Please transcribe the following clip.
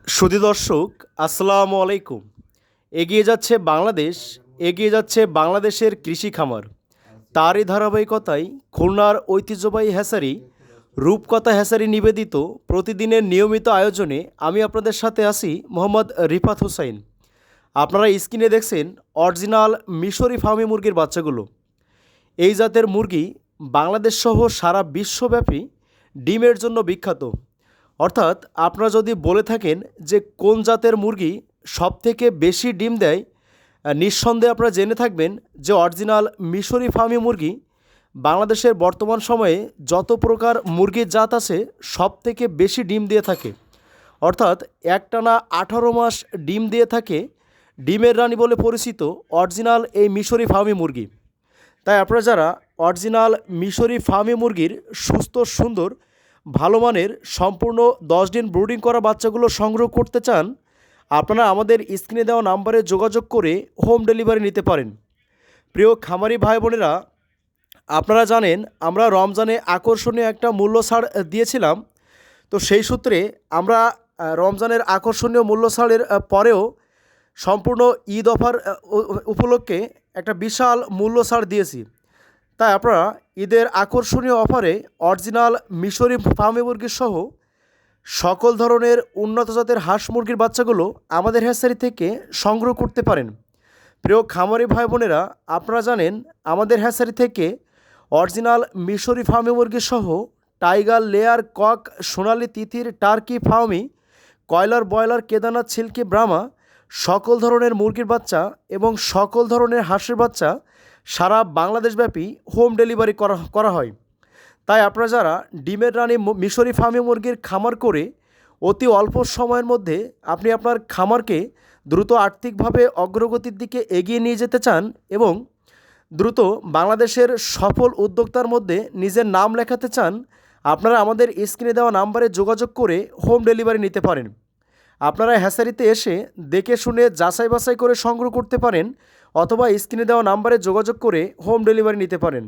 সুধী দর্শক, আসসালামু আলাইকুম। এগিয়ে যাচ্ছে বাংলাদেশ, এগিয়ে যাচ্ছে বাংলাদেশের কৃষি খামার। তারই ধারাবাহিকতায় খুলনার ঐতিহ্যবাহী হ্যাচারি রূপকথা হ্যাচারি নিবেদিত প্রতিদিনের নিয়মিত আয়োজনে আমি আপনাদের সাথে আছি মোহাম্মদ রিফাত হোসাইন। আপনারা স্ক্রিনে দেখছেন অরিজিনাল মিশরি ফার্মি মুরগির বাচ্চাগুলো। এই জাতের মুরগি বাংলাদেশ সহ সারা বিশ্বব্যাপী ডিমের জন্য বিখ্যাত। অর্থাৎ আপনারা যদি বলে থাকেন যে কোন জাতের মুরগি সবথেকে বেশি ডিম দেয়, নিঃসন্দেহে আপনারা জেনে থাকবেন যে অরিজিনাল মিশরি ফার্মি মুরগি বাংলাদেশের বর্তমান সময়ে যত প্রকার মুরগির জাত আছে সবথেকে বেশি ডিম দিয়ে থাকে। অর্থাৎ একটানা 18 মাস ডিম দিয়ে থাকে। ডিমের রানী বলে পরিচিত অরিজিনাল এই মিশরি ফার্মি মুরগি। তাই আপনারা যারা অরিজিনাল মিশরি ফার্মি মুরগির সুস্থ সুন্দর ভালো মানের সম্পূর্ণ 10 দিন ব্রুডিং করা বাচ্চাগুলো সংগ্রহ করতে চান, আপনারা আমাদের স্ক্রিনে দেওয়া নাম্বারে যোগাযোগ করে হোম ডেলিভারি নিতে পারেন। প্রিয় খামারি ভাই বোনেরা, আপনারা জানেন আমরা রমজানে আকর্ষণীয় একটা মূল্য ছাড় দিয়েছিলাম। তো সেই সূত্রে আমরা রমজানের আকর্ষণীয় মূল্য ছাড়ের পরেও সম্পূর্ণ ঈদ অফার উপলক্ষে একটা বিশাল মূল্য ছাড় দিয়েছি। তাই আপনারা ঈদের আকর্ষণীয় অফারে অরিজিনাল মিশরি ফার্মি মুরগির সহ সকল ধরনের উন্নত জাতের হাঁস মুরগির বাচ্চাগুলো আমাদের হ্যাচারি থেকে সংগ্রহ করতে পারেন। প্রিয় খামারি ভাই বোনেরা, আপনারা জানেন আমাদের হ্যাচারি থেকে অরিজিনাল মিশরি ফার্মি মুরগি সহ টাইগার, লেয়ার, কক, সোনালি, তিতির, টার্কি ফার্মি, কয়লার, ব্রয়লার, কেদারনাথ, সিল্কি, ব্রাহ্মা সকল ধরনের মুরগির বাচ্চা এবং সকল ধরনের হাঁসের বাচ্চা সারা বাংলাদেশব্যাপী হোম ডেলিভারি করা হয়। তাই আপনারা যারা ডিমের রানী মিশরি ফার্মি মুরগির খামার করে অতি অল্প সময়ের মধ্যে আপনি আপনার খামারকে দ্রুত আর্থিকভাবে অগ্রগতির দিকে এগিয়ে নিয়ে যেতে চান এবং দ্রুত বাংলাদেশের সফল উদ্যোক্তার মধ্যে নিজের নাম লেখাতে চান, আপনারা আমাদের স্ক্রিনে দেওয়া নাম্বারে যোগাযোগ করে হোম ডেলিভারি নিতে পারেন। আপনারা হ্যাচারিতে এসে দেখে শুনে যাচাই বাছাই করে সংগ্রহ করতে পারেন অথবা স্ক্রিনে দেওয়া নাম্বারে যোগাযোগ করে হোম ডেলিভারি নিতে পারেন।